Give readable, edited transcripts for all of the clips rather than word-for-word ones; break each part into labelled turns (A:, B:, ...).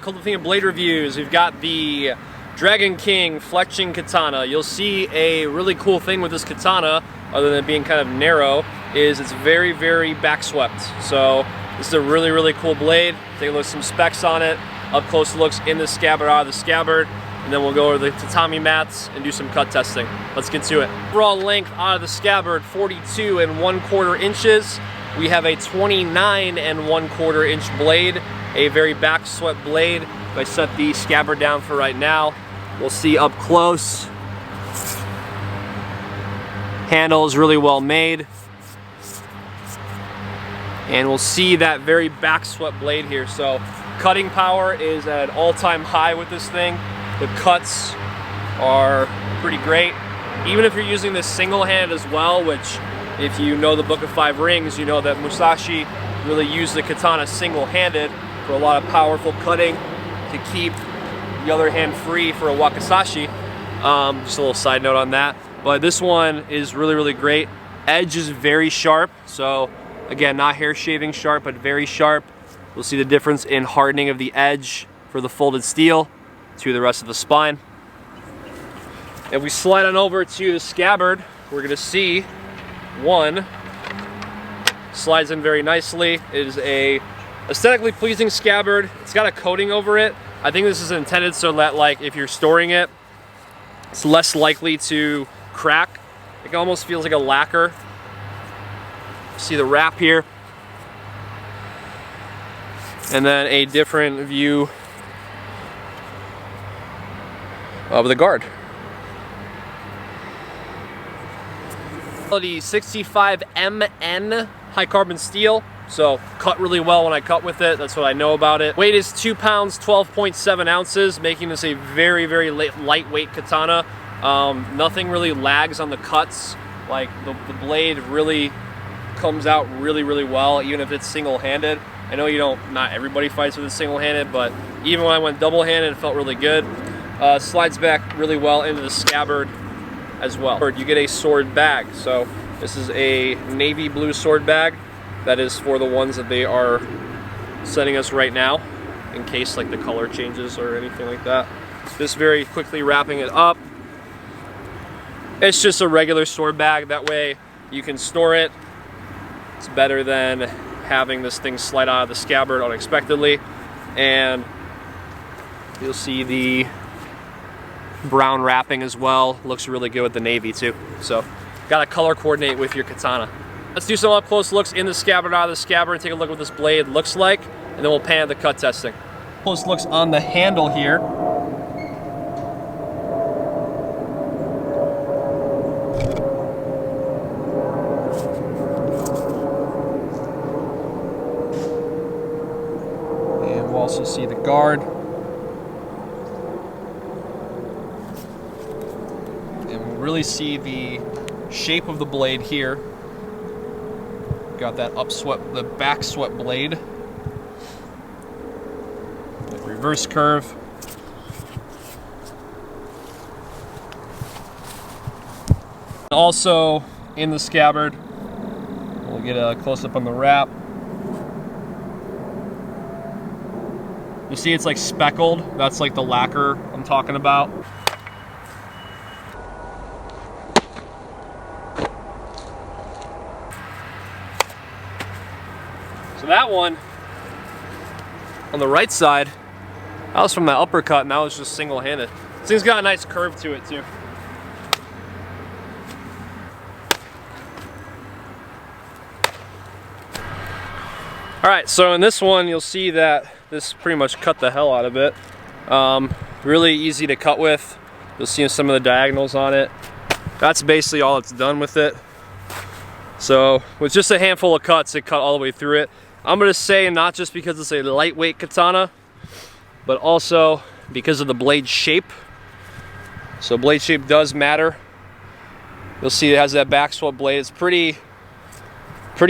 A: Kult of Athena blade reviews. We've got the Dragon King Fletching Katana. You'll see a really cool thing with this katana, other than it being kind of narrow, is it's very, very back swept. So this is a really, really cool blade. Take a look at some specs on it. Up close looks in the scabbard, out of the scabbard. And then we'll go over the tatami mats and do some cut testing. Let's get to it. Overall length out of the scabbard, 42 1/4 inches. We have a 29 1/4 inch blade, a very back swept blade. If I set the scabbard down for right now, we'll see up close. Handle is really well made. And we'll see that very back swept blade here. So cutting power is at an all-time high with this thing. The cuts are pretty great. Even if you're using this single hand as well, which if you know the Book of Five Rings, you know that Musashi really used the katana single-handed for a lot of powerful cutting to keep the other hand free for a wakizashi. Just a little side note on that. But this one is really, really great. Edge is very sharp. So again, not hair shaving sharp, but very sharp. We'll see the difference in hardening of the edge for the folded steel to the rest of the spine. If we slide on over to the scabbard, we're gonna see one slides in very nicely. It is a aesthetically pleasing scabbard. It's got a coating over it. I think this is intended so that, like, if you're storing it, it's less likely to crack. It almost feels like a lacquer. See the wrap here. And then a different view of the guard. The 65 MN high carbon steel, so cut really well when I cut with it. That's what I know about it. Weight is 2 pounds, 12.7 ounces, making this a very, very lightweight katana. Nothing really lags on the cuts. Like the blade really comes out really, really well, even if it's single-handed. I know not everybody fights with it single-handed, but even when I went double-handed, it felt really good. Slides back really well into the scabbard as well. You get a sword bag. So this is a navy blue sword bag that is for the ones that they are sending us right now, in case like the color changes or anything like that. Just very quickly wrapping it up. It's just a regular sword bag. That way you can store it. It's better than having this thing slide out of the scabbard unexpectedly. And you'll see the brown wrapping as well. Looks really good with the navy too. So gotta color coordinate with your katana. Let's do some up close looks in the scabbard, out of the scabbard, and take a look at what this blade looks like, and then we'll pan at the cut testing. Close looks on the handle here. And we'll also see the guard. Really see the shape of the blade here. Got that upswept, the back swept blade. The reverse curve. Also in the scabbard, we'll get a close up on the wrap. You see it's like speckled. That's like the lacquer I'm talking about. So that one on the right side, that was from that uppercut, and that was just single-handed. This thing's got a nice curve to it too. All right, so in this one, you'll see that this pretty much cut the hell out of it. Really easy to cut with. You'll see some of the diagonals on it. That's basically all it's done with it. So with just a handful of cuts, it cut all the way through it. I'm gonna say not just because it's a lightweight katana, but also because of the blade shape. So blade shape does matter. You'll see it has that back swept blade. It's pretty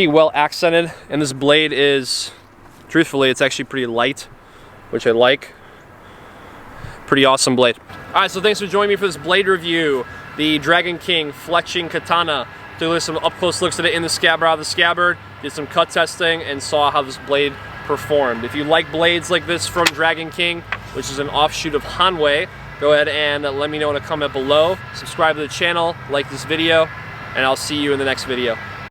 A: well accented, and this blade is, truthfully, it's actually pretty light, which I like. Pretty awesome blade. All right, so thanks for joining me for this blade review. The Dragon King Fletching Katana. Took some up close looks at it in the scabbard, out of the scabbard, did some cut testing, and saw how this blade performed. If you like blades like this from Dragon King, which is an offshoot of Hanwei, go ahead and let me know in a comment below. Subscribe to the channel, like this video, and I'll see you in the next video.